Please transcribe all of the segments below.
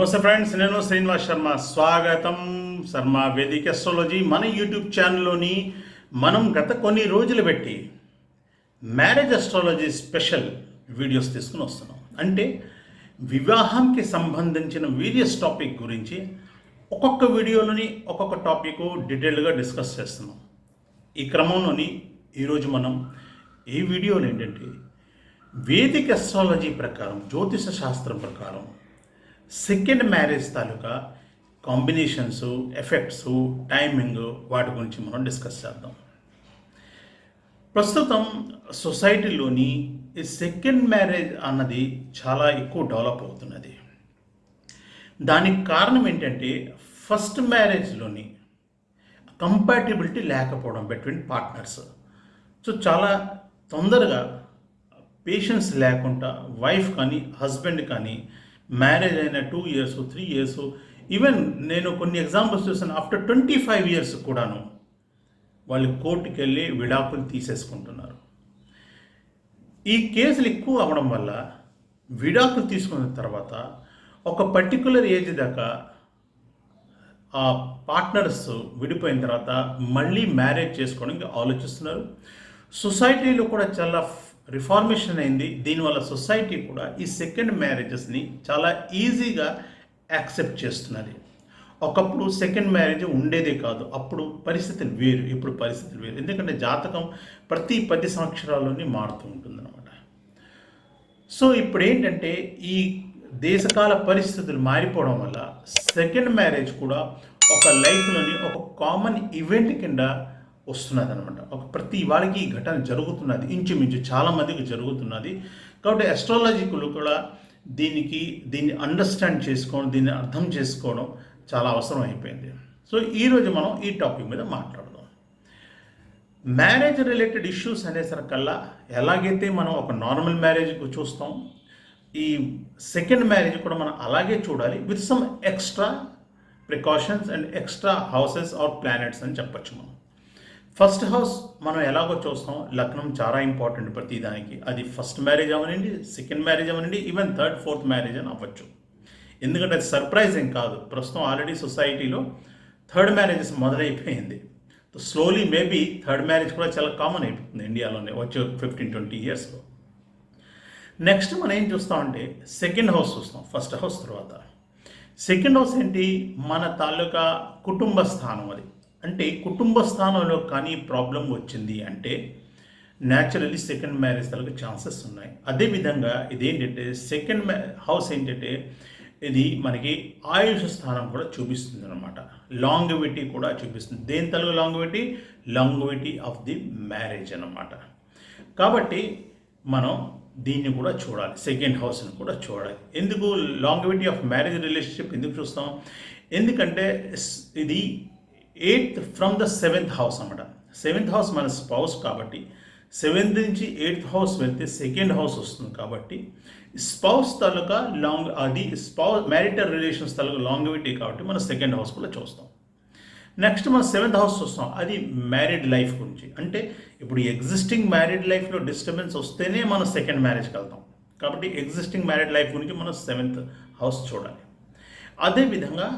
నమస్తే ఫ్రెండ్స్, నేను శ్రీనివాస్ శర్మ. స్వాగతం శర్మ వేదిక అస్ట్రాలజీ. మన యూట్యూబ్ ఛానల్లోని మనం గత కొన్ని రోజులు పెట్టి మ్యారేజ్ అస్ట్రాలజీ స్పెషల్ వీడియోస్ తీసుకుని వస్తున్నాం. అంటే వివాహంకి సంబంధించిన వేరియస్ టాపిక్ గురించి ఒక్కొక్క వీడియోలోని ఒక్కొక్క టాపిక్ డీటెయిల్గా డిస్కస్ చేస్తున్నాం. ఈ క్రమంలోని ఈరోజు మనం ఈ వీడియోలో ఏంటంటే వేదిక అస్ట్రాలజీ ప్రకారం, జ్యోతిష శాస్త్రం ప్రకారం సెకండ్ మ్యారేజ్ తాలూకా కాంబినేషన్స్, ఎఫెక్ట్స్, టైమింగ్, వాటి గురించి మనం డిస్కస్ చేద్దాం. ప్రస్తుతం సొసైటీలోని ఈ సెకండ్ మ్యారేజ్ అన్నది చాలా ఎక్కువ డెవలప్ అవుతున్నది. దానికి కారణం ఏంటంటే ఫస్ట్ మ్యారేజ్లోని కంపాటిబిలిటీ లేకపోవడం బిట్వీన్ పార్ట్నర్స్. సో చాలా తొందరగా పేషెన్స్ లేకుండా వైఫ్ కానీ హస్బెండ్ కానీ మ్యారేజ్ అయిన 2 years 3 years, ఈవెన్ నేను కొన్ని ఎగ్జాంపుల్స్ చూసాను, ఆఫ్టర్ 25 years కూడాను వాళ్ళు కోర్టుకి వెళ్ళి విడాకులు తీసేసుకుంటున్నారు. ఈ కేసులు ఎక్కువ అవ్వడం వల్ల విడాకులు తీసుకున్న తర్వాత ఒక పర్టికులర్ ఏజ్ దాకా ఆ పార్ట్నర్స్ విడిపోయిన తర్వాత మళ్ళీ మ్యారేజ్ చేసుకోవడానికి ఆలోచిస్తున్నారు. సొసైటీలో కూడా చాలా రిఫార్మేషన్ అయింది. దీనివల్ల సొసైటీ కూడా ఈ సెకండ్ మ్యారేజెస్ని చాలా ఈజీగా యాక్సెప్ట్ చేస్తున్నది. ఒకప్పుడు సెకండ్ మ్యారేజ్ ఉండేదే కాదు, అప్పుడు పరిస్థితులు వేరు, ఇప్పుడు పరిస్థితులు వేరు. ఎందుకంటే జాతకం ప్రతి 10 సంవత్సరాల్లోనే మారుతూ ఉంటుందన్నమాట. సో ఇప్పుడు ఏంటంటే ఈ దేశకాల పరిస్థితులు మారిపోవడం వల్ల సెకండ్ మ్యారేజ్ కూడా ఒక లైఫ్లోని ఒక కామన్ ఈవెంట్ కింద వస్తున్నది అనమాట. ఒక ప్రతి వాడికి ఈ ఘటన జరుగుతున్నది, ఇంచుమించు చాలామందికి జరుగుతున్నది. కాబట్టి అస్ట్రాలజికల్ కూడా దీన్ని అండర్స్టాండ్ చేసుకోవడం, దీన్ని అర్థం చేసుకోవడం చాలా అవసరం అయిపోయింది. సో ఈరోజు మనం ఈ టాపిక్ మీద మాట్లాడదాం. మ్యారేజ్ రిలేటెడ్ ఇష్యూస్ అనేసరికల్లా ఎలాగైతే మనం ఒక నార్మల్ మ్యారేజ్కి చూస్తాం, ఈ సెకండ్ మ్యారేజ్ కూడా మనం అలాగే చూడాలి, with some extra precautions and extra houses or planets అని చెప్పచ్చు. మనం ఫస్ట్ హౌస్ మనం ఎలాగో చూస్తాం, లగ్నం చాలా ఇంపార్టెంట్ ప్రతి దానికి. అది ఫస్ట్ మ్యారేజ్ అవనండి, సెకండ్ మ్యారేజ్ అవనండి, ఈవెన్ థర్డ్ ఫోర్త్ మ్యారేజ్ అని అవ్వచ్చు. ఎందుకంటే అది సర్ప్రైజ్ ఏం కాదు. ప్రస్తుతం ఆల్రెడీ సొసైటీలో థర్డ్ మ్యారేజెస్ మొదలైపోయింది. స్లోలీ మేబీ థర్డ్ మ్యారేజ్ కూడా చాలా కామన్ అయిపోతుంది ఇండియాలోనే వచ్చే 15-20 yearsలో. నెక్స్ట్ మనం ఏం చూస్తామంటే సెకండ్ హౌస్ చూస్తాం, ఫస్ట్ హౌస్ తర్వాత. సెకండ్ హౌస్ ఏంటి? మన తాలూకా కుటుంబ స్థానం. అది అంటే కుటుంబ స్థానంలో కానీ ప్రాబ్లం వచ్చింది అంటే న్యాచురల్లీ సెకండ్ మ్యారేజ్ తలకు ఛాన్సెస్ ఉన్నాయి. అదేవిధంగా ఇదేంటంటే సెకండ్ హౌస్ ఏంటంటే ఇది మనకి ఆయుష్ స్థానం కూడా చూపిస్తుంది అనమాట. లాంగివిటీ కూడా చూపిస్తుంది. దేని తలకు longevity? Longevity of the marriage అన్నమాట. కాబట్టి మనం దీన్ని కూడా చూడాలి, సెకండ్ హౌస్ని కూడా చూడాలి. ఎందుకు లాంగివిటీ ఆఫ్ మ్యారేజ్ రిలేషన్షిప్ ఎందుకు చూస్తాం? ఎందుకంటే ఇది 8th from the 7th house అన్నమాట. 7th హౌస్ మన స్పౌస్ కాబట్టి 7th నుంచి 8th హౌస్ వెళ్తే సెకండ్ హౌస్ వస్తుంది. కాబట్టి స్పౌస్ తాలూకా అది మ్యారిటల్ రిలేషన్స్ తాలూకా లాంగివిటీ కాబట్టి మనం సెకండ్ హౌస్ కూడా చూస్తాం. నెక్స్ట్ మనం 7th హౌస్ చూస్తాం, అది మ్యారీడ్ లైఫ్ గురించి. అంటే ఇప్పుడు ఎగ్జిస్టింగ్ మ్యారీడ్ లైఫ్లో డిస్టర్బెన్స్ వస్తేనే మనం సెకండ్ మ్యారేజ్కి వెళ్తాం. కాబట్టి ఎగ్జిస్టింగ్ మ్యారీడ్ లైఫ్ గురించి మనం 7th హౌస్ చూడాలి. అదేవిధంగా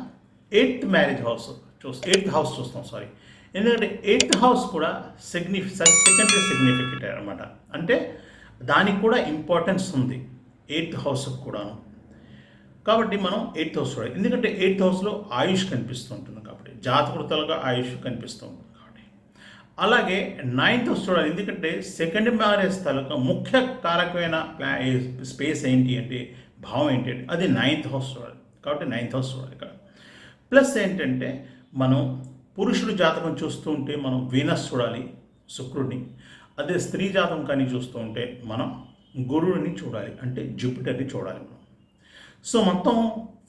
8th హౌస్ చూస్తాం. ఎందుకంటే 8th హౌస్ కూడా సెకండరీ సిగ్నిఫికెంట్ అనమాట. అంటే దానికి కూడా ఇంపార్టెన్స్ ఉంది 8th హౌస్కి కూడాను. కాబట్టి మనం 8th హౌస్ చూడాలి. ఎందుకంటే 8th హౌస్లో ఆయుష్ కనిపిస్తూ ఉంటుంది కాబట్టి, జాతకృతలుగా ఆయుష్ కనిపిస్తూ ఉంటుంది కాబట్టి. అలాగే 9th హౌస్ చూడాలి. ఎందుకంటే సెకండ్ మ్యారేజ్ తాలూకా ముఖ్య కారకమైన స్పేస్ ఏంటి అంటే, భావం ఏంటి అంటే అది 9th హౌస్ చూడాలి. కాబట్టి 9th హౌస్ చూడాలి ఇక్కడ. ప్లస్ ఏంటంటే మనం పురుషుడు జాతకం చూస్తూ ఉంటే మనం వీనస్ చూడాలి, శుక్రుడిని. అదే స్త్రీ జాతకం కానీ చూస్తూ ఉంటే మనం గురువుని చూడాలి, అంటే జూపిటర్ని చూడాలి మనం. సో మొత్తం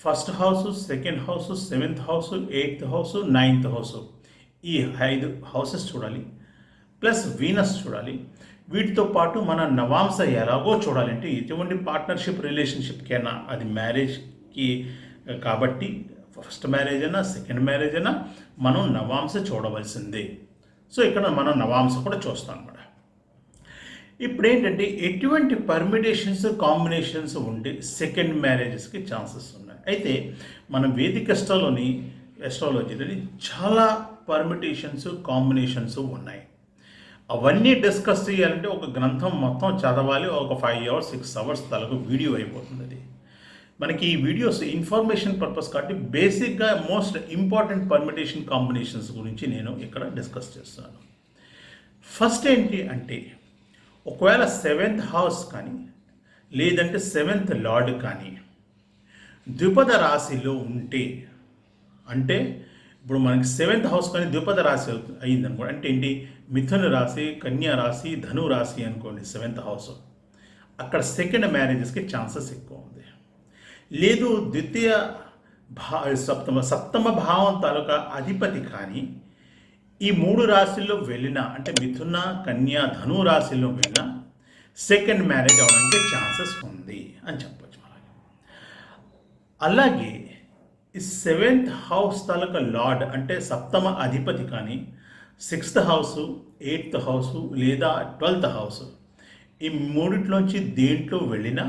first house, second house, 7th house, 8th house, 9th house, ఈ 5 హౌసెస్ చూడాలి. ప్లస్ వీనస్ చూడాలి. వీటితో పాటు మన నవాంశ ఎలాగో చూడాలి. అంటే ఎటువంటి పార్ట్నర్షిప్ రిలేషన్షిప్కైనా, అది మ్యారేజ్కి కాబట్టి ఫస్ట్ మ్యారేజ్ అయినా సెకండ్ మ్యారేజ్ అయినా మనం నవాంశ చూడవలసిందే. సో ఇక్కడ మనం నవాంశ కూడా చూస్తాం అన్నమాట. ఇప్పుడు ఏంటంటే ఎటువంటి పర్మిటేషన్స్, కాంబినేషన్స్ ఉంటే సెకండ్ మ్యారేజెస్కి ఛాన్సెస్ ఉన్నాయి. అయితే మన వేదిక ఎస్ట్రాలజీలోని చాలా పర్మిటేషన్స్ కాంబినేషన్స్ ఉన్నాయి. అవన్నీ డిస్కస్ చేయాలంటే ఒక గ్రంథం మొత్తం చదవాలి, ఒక 5 అవర్స్ 6 అవర్స్ తలకు వీడియో అయిపోతుంది. అది మనకి ఈ వీడియోస్ ఇన్ఫర్మేషన్ పర్పస్ కాబట్టి బేసిక్గా మోస్ట్ ఇంపార్టెంట్ పర్మిటేషన్ కాంబినేషన్స్ గురించి నేను ఇక్కడ డిస్కస్ చేస్తున్నాను. ఫస్ట్ ఏంటి అంటే, ఒకవేళ 7th హౌస్ కానీ లేదంటే 7th లార్డ్ కానీ ద్విపద రాశిలో ఉంటే, అంటే ఇప్పుడు మనకి 7th హౌస్ కానీ ద్విపద రాశి అయిందనుకో, అంటే ఏంటి, మిథున రాశి, కన్యా రాశి, ధను రాశి అనుకోండి 7th హౌస్, అక్కడ సెకండ్ మ్యారేజెస్కి ఛాన్సెస్ ఎక్కువ ఉంది. లేదు సప్తమ భావం తాలూకా అధిపతి కానీ ఈ 3 రాశుల్లో వెళ్ళినా, అంటే మిథున, కన్యా, ధను రాశిలో వెళ్ళినా సెకండ్ మ్యారేజ్ అవడానికి ఛాన్సెస్ ఉంది అని చెప్పచ్చు. అలాగే ఈ 7th హౌస్ తాలూకా లార్డ్ అంటే సప్తమ అధిపతి కానీ 6th హౌస్, 8th హౌస్ లేదా 12th హౌస్, ఈ మూడిట్లోంచి దేంట్లో వెళ్ళినా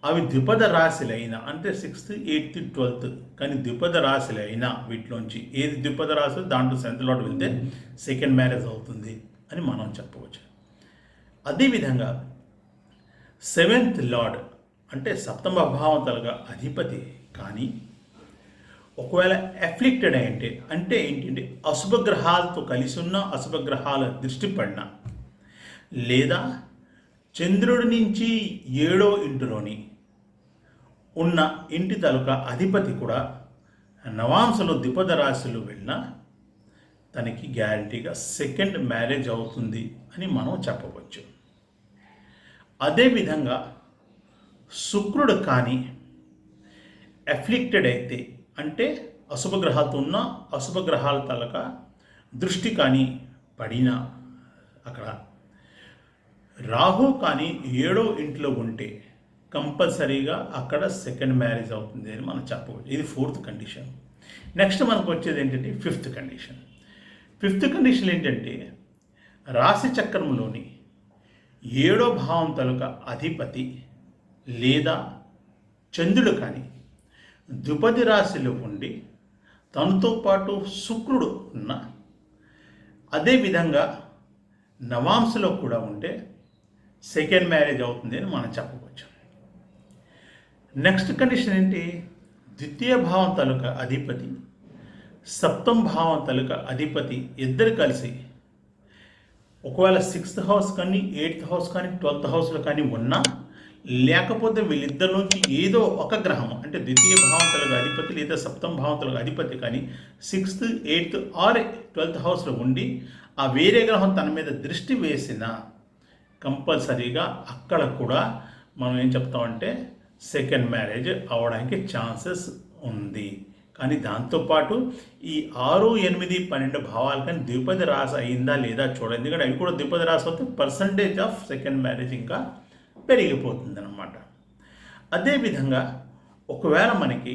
అవి ద్విపద రాశులైనా, అంటే 6th, 8th, 12th కానీ ద్విపద రాశులైనా వీటిలోంచి ఏది ద్విపద రాశి దాంట్లో 7th లార్డ్ వెళ్తే సెకండ్ మ్యారేజ్ అవుతుంది అని మనం చెప్పవచ్చు. అదేవిధంగా 7th లార్డ్ అంటే సప్తమ భావం తలగా అధిపతి కానీ ఒకవేళ అఫ్లిక్టెడ్ అయింటే, అంటే ఏంటంటే అశుభగ్రహాలతో కలిసి ఉన్న అశుభగ్రహాల దృష్టి పడిన, లేదా చంద్రుడి నుంచి 7వ ఇంటిలోని ఉన్న ఇంటి తాలూకా అధిపతి కూడా నవాంశలో ద్విపద రాశిలో వెళ్ళినా తనకి గ్యారంటీగా సెకండ్ మ్యారేజ్ అవుతుంది అని మనం చెప్పవచ్చు. అదేవిధంగా శుక్రుడు కానీ అఫ్లిక్టెడ్ అయితే, అంటే అశుభగ్రహాలతో ఉన్న అశుభగ్రహాల తాలూకా దృష్టి కానీ పడినా, అక్కడ రాహు కానీ 7వ ఇంట్లో ఉంటే కంపల్సరీగా అక్కడ సెకండ్ మ్యారేజ్ అవుతుంది అని మనం చెప్పవచ్చు. ఇది 4th కండిషన్. నెక్స్ట్ మనకు వచ్చేది ఏంటంటే 5th కండిషన్. 5th కండిషన్ ఏంటంటే, రాశి చక్రంలోని 7వ భావం తాలూకా అధిపతి లేదా చంద్రుడు కానీ ద్విపది రాశిలో ఉండి తనతో పాటు శుక్రుడు ఉన్న, అదేవిధంగా నవాంశలో కూడా ఉంటే సెకండ్ మ్యారేజ్ అవుతుంది అని మనం చెప్పవచ్చు. నెక్స్ట్ కండిషన్ ఏంటి, ద్వితీయ భావం తాలూకా అధిపతి, సప్తమ భావం తాలూకా అధిపతి ఇద్దరు కలిసి ఒకవేళ 6th హౌస్ కానీ 8th హౌస్ కానీ 12th హౌస్లో కానీ ఉన్నా, లేకపోతే వీళ్ళిద్దరిలోంచి ఏదో ఒక గ్రహం, అంటే ద్వితీయ భావం తాలూకా అధిపతి లేదా సప్తమ భావం తాలూకా అధిపతి కానీ 6th, 8th ఆర్ 12th హౌస్లో ఉండి ఆ వేరే గ్రహం తన మీద దృష్టి వేసిన కంపల్సరీగా అక్కడ కూడా మనం ఏం చెప్తామంటే సెకండ్ మ్యారేజ్ అవడానికి ఛాన్సెస్ ఉంది. కానీ దాంతోపాటు ఈ 6, 8, 12 భావాలు కానీ ద్విపది రాశి అయిందా లేదా చూడండి. ఎందుకంటే అవి కూడా ద్విపది రాశి అవుతే పర్సంటేజ్ ఆఫ్ సెకండ్ మ్యారేజ్ ఇంకా పెరిగిపోతుంది అన్నమాట. అదేవిధంగా ఒకవేళ మనకి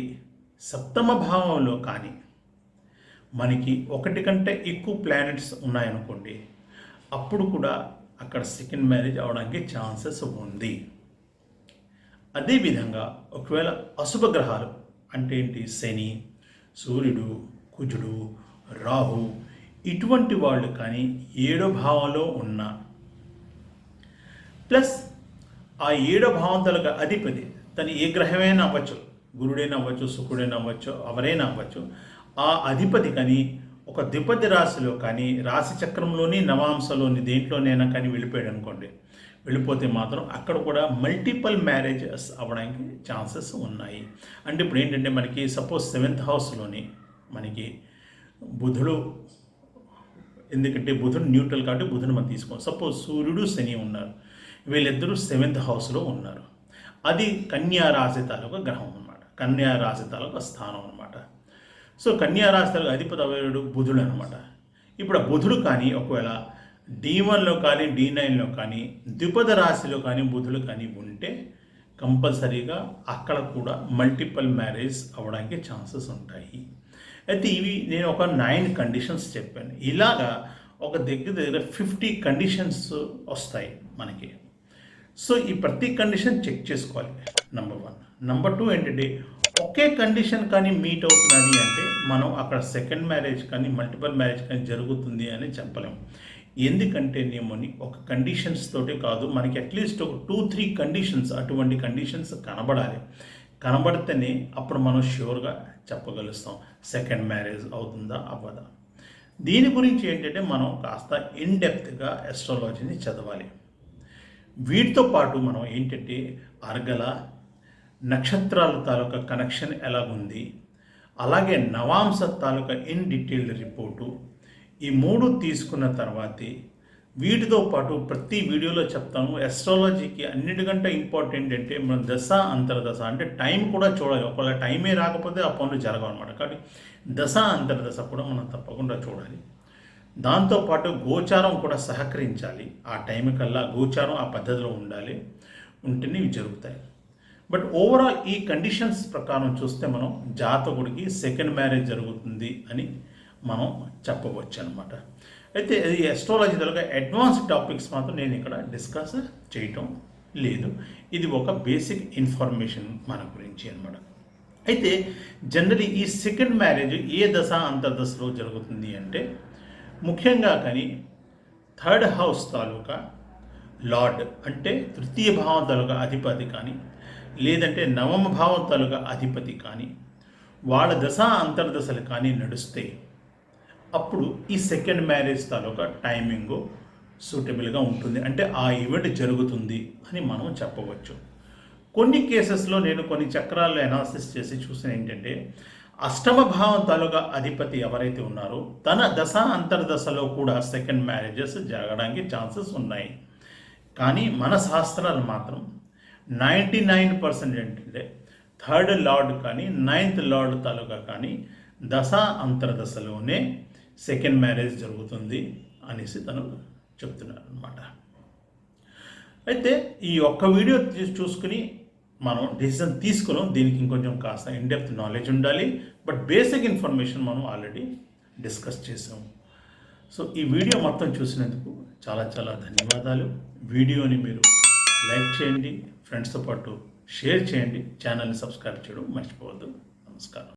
సప్తమ భావంలో కానీ మనకి 1 కంటే ఎక్కువ ప్లానెట్స్ ఉన్నాయనుకోండి, అప్పుడు కూడా అక్కడ సెకండ్ మ్యారేజ్ అవడానికి ఛాన్సెస్ ఉంది. అదేవిధంగా ఒకవేళ అశుభ గ్రహాలు అంటే ఏంటి, శని, సూర్యుడు, కుజుడు, రాహు ఇటువంటి వాళ్ళు కానీ 7వ భావంలో ఉన్న, ప్లస్ ఆ 7వ భావం తాలూకా అధిపతి తను ఏ గ్రహమైనా అవ్వచ్చు, గురుడైనా అవ్వచ్చు, శుక్రుడైనా అవ్వచ్చు, ఎవరైనా అవ్వచ్చు, ఆ అధిపతి కానీ ఒక ద్విపది రాశిలో కానీ రాశి చక్రంలోని నవాంశలోని దేంట్లోనైనా కానీ వెళ్ళిపోయాడు అనుకోండి, వెళ్ళిపోతే మాత్రం అక్కడ కూడా మల్టిపుల్ మ్యారేజెస్ అవ్వడానికి ఛాన్సెస్ ఉన్నాయి. అంటే ఇప్పుడు ఏంటంటే మనకి సపోజ్ 7th హౌస్లోని మనకి బుధుడు, ఎందుకంటే బుధుడు న్యూట్రల్ కాబట్టి బుధుడు మనం తీసుకోం. సపోజ్ సూర్యుడు, శని ఉన్నారు, వీళ్ళిద్దరూ 7th హౌస్లో ఉన్నారు. అది కన్యా రాశి తాలూకా గ్రహం అనమాట, కన్యా రాశి తాలూకా స్థానం అనమాట. సో కన్యా రాశి తాలూకా అధిపతి అవ్వడు బుధుడు అనమాట. ఇప్పుడు ఆ బుధుడు కానీ ఒకవేళ D1లో కానీ D9లో కానీ ద్విపద రాశిలో కానీ బుధుడు కానీ ఉంటే కంపల్సరీగా అక్కడ కూడా మల్టిపుల్ మ్యారేజ్ అవ్వడానికి ఛాన్సెస్ ఉంటాయి. అయితే ఇవి నేను ఒక 9 కండిషన్స్ చెప్పాను. ఇలాగా ఒక దగ్గర 50 కండిషన్స్ వస్తాయి మనకి. సో ఈ ప్రతి కండిషన్ చెక్ చేసుకోవాలి, నెంబర్ 1. నెంబర్ 2 ఏంటంటే ఒకే కండిషన్ కానీ మీట్ అవుతున్నది అంటే మనం అక్కడ సెకండ్ మ్యారేజ్ కానీ మల్టిపుల్ మ్యారేజ్ కానీ జరుగుతుంది అని చెప్పలేము. ఎందుకంటే నేమని ఒక కండిషన్స్ తోటి కాదు, మనకి అట్లీస్ట్ ఒక 2-3 కండిషన్స్, అటువంటి కండిషన్స్ కనబడాలి. కనబడితేనే అప్పుడు మనం ష్యూర్గా చెప్పగలుస్తాం సెకండ్ మ్యారేజ్ అవుతుందా అవ్వదా. దీని గురించి ఏంటంటే మనం కాస్త ఇన్డెప్త్గా ఎస్ట్రాలజీని చదవాలి. వీటితో పాటు మనం ఏంటంటే అర్గల నక్షత్రాల తాలూకా కనెక్షన్ ఎలాగుంది, అలాగే నవాంశ తాలూకా ఇన్ డీటెయిల్డ్ రిపోర్టు, ఈ 3 తీసుకున్న తర్వాతే వీటితో పాటు ప్రతి వీడియోలో చెప్తాను. ఎస్ట్రాలజీకి అన్నిటికంటే ఇంపార్టెంట్ అంటే మనం దశ అంతర్దశ అంటే టైం కూడా చూడాలి. ఒకవేళ టైమే రాకపోతే ఆ పనులు జరగవు అనమాట. కాబట్టి దశ అంతర్దశ కూడా మనం తప్పకుండా చూడాలి. దాంతోపాటు గోచారం కూడా సహకరించాలి. ఆ టైం కల్లా గోచారం ఆ పద్ధతిలో ఉండాలి, ఉంటేనే ఇవి జరుగుతాయి. బట్ ఓవరాల్ ఈ కండిషన్స్ ప్రకారం చూస్తే మనం జాతకుడికి సెకండ్ మ్యారేజ్ జరుగుతుంది అని మనం చెప్పవచ్చు అనమాట. అయితే ఈ ఎస్ట్రాలజీ తెలుగు అడ్వాన్స్ టాపిక్స్ మాత్రం నేను ఇక్కడ డిస్కస్ చేయటం లేదు. ఇది ఒక బేసిక్ ఇన్ఫర్మేషన్ మన గురించి అనమాట. అయితే జనరలీ ఈ సెకండ్ మ్యారేజ్ ఏ దశ అంతర్దశలో జరుగుతుంది అంటే ముఖ్యంగా కానీ థర్డ్ హౌస్ తాలూకా లార్డ్ అంటే తృతీయ భావం తాలూకా అధిపతి కానీ, లేదంటే నవమ భావం తాలూకా అధిపతి కానీ వాళ్ళ దశ అంతర్దశలు కానీ నడుస్తే అప్పుడు ఈ సెకండ్ మ్యారేజ్ తాలూకా టైమింగు సూటబుల్గా ఉంటుంది, అంటే ఆ ఈవెంట్ జరుగుతుంది అని మనం చెప్పవచ్చు. కొన్ని కేసెస్లో నేను కొన్ని చక్రాల్లో అనాలిసిస్ చేసి చూసిన ఏంటంటే అష్టమ భావం తాలూకా అధిపతి ఎవరైతే ఉన్నారో తన దశ అంతర్దశలో కూడా సెకండ్ మ్యారేజెస్ జరగడానికి ఛాన్సెస్ ఉన్నాయి. కానీ మన శాస్త్రాలు మాత్రం 99% ఏంటంటే థర్డ్ లార్డ్ కానీ 9th లార్డ్ తాలూకా కానీ దశ అంతర్దశలోనే సెకండ్ మ్యారేజ్ జరుగుతుంది అనేసి తను చెప్తున్నారు అనమాట. అయితే ఈ ఒక్క వీడియో చూసుకుని మనం డెసిషన్ తీసుకున్నాం. దీనికి ఇంకొంచెం కాస్త ఇన్డెప్త్ నాలెడ్జ్ ఉండాలి. బట్ బేసిక్ ఇన్ఫర్మేషన్ మనం ఆల్రెడీ డిస్కస్ చేసాం. సో ఈ వీడియో మొత్తం చూసినందుకు చాలా చాలా ధన్యవాదాలు. వీడియోని మీరు లైక్ చేయండి, ఫ్రెండ్స్తో పాటు షేర్ చేయండి, ఛానల్ని సబ్స్క్రైబ్ చేయడం మర్చిపోవద్దు. నమస్కారం.